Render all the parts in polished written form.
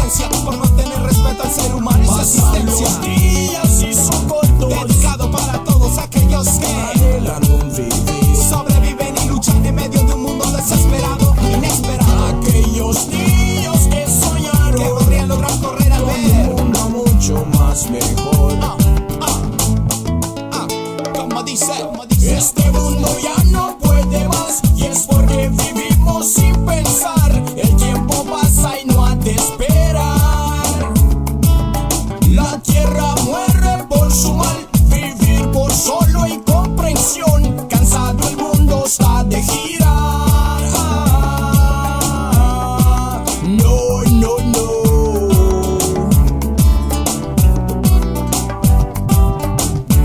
violencia, por no tener respeto al ser humano y su existencia. Pasan los días y son cortos, Dedicado para todos aquellos que anhelan un vivir. sobreviven y luchan en medio de un mundo desesperado, inesperado. Aquellos niños que soñaron Que podrían lograr correr al ver un mundo mucho más mejor. como dice, Este mundo ya no puede más, y es porque vivimos sin pensar. El tiempo pasa y no ha de esperar. La tierra muere por su mal, vivir por solo incomprensión. Cansado el mundo está de girar. No, no, no.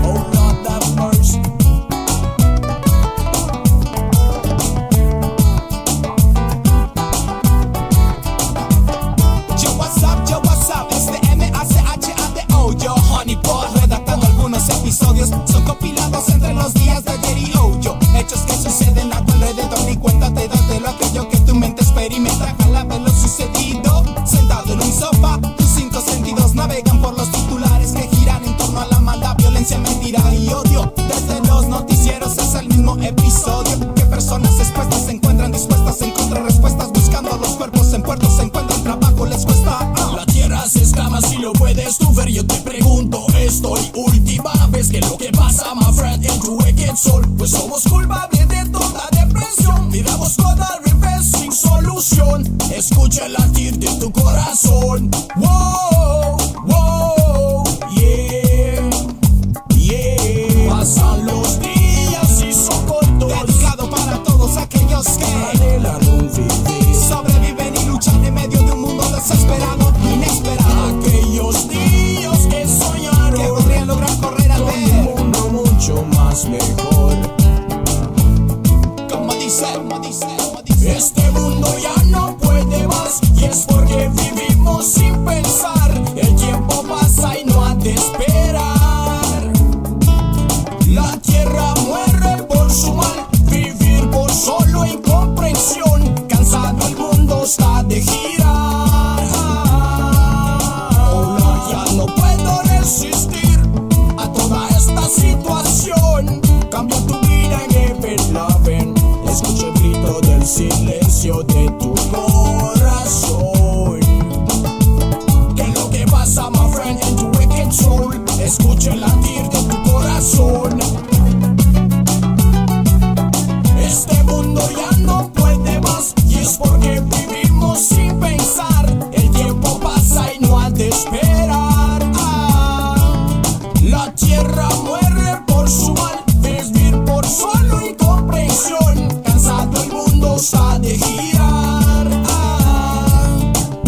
Oh Lord, have mercy. Yo what's up, es de MACHADO. Yo Honey Pot, redactando algunos episodios. Son compilados entre los días de ayer y hoy. Yo, hechos que suceden a tu alrededor. Ni cuenta te das de lo aquello que tu mente experimenta. Jala de lo sucedido, sentado en un sofá. Tus cinco sentidos navegan por los titulares que giran en torno a la maldad, violencia, mentira y odio. Desde los noticieros es el mismo episodio. Que personas expuestas se encuentran dispuestas a encontrar respuestas. Buscando los cuerpos en puertos, se encuentran trabajo, les cuesta. La tierra se escama si lo puedes tú ver. Yo te pregunto, estoy última vez que lo que pasa, my friend, en tu wicked soul. Pues somos culpables de toda depresión. Miramos todo al revés sin solución. Escucha el latir de tu corazón. Wow, wow, yeah, yeah. Pasan los días y son cortos, Dedicado para todos aquellos que anhelan un vivir. sobreviven y luchan en medio de un mundo desesperado, inesperado. Aquellos niños que Que soñaron podrían lograr correr al un ver mundo mucho más mejor. como dice. Este mundo ya no puede más, y es porque vivimos sin pensar. El tiempo pasa y no ha de esperar. La tierra muere por su mal, vivir por solo incomprensión. Cansado el mundo está de girar. Ahora ya no puedo resistir a toda esta situación. Cambia tu vida en Heaven Lovin'. Escucha el grito del silencio de tu corazón. ¿Qué es lo que pasa, my friend, en tu wicked soul? Escucha el latir de tu corazón. Este mundo ya no puede más, y es porque vivimos sin pensar. El tiempo pasa y no ha de esperar. La tierra muere por su mal, vivir por solo incomprensión. Cansado el mundo está de girar.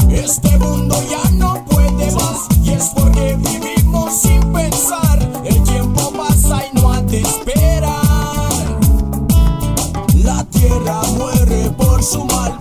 Este mundo ya no puede más, y es porque vivimos sin pensar. El tiempo pasa y no ha de esperar. La tierra muere por su mal,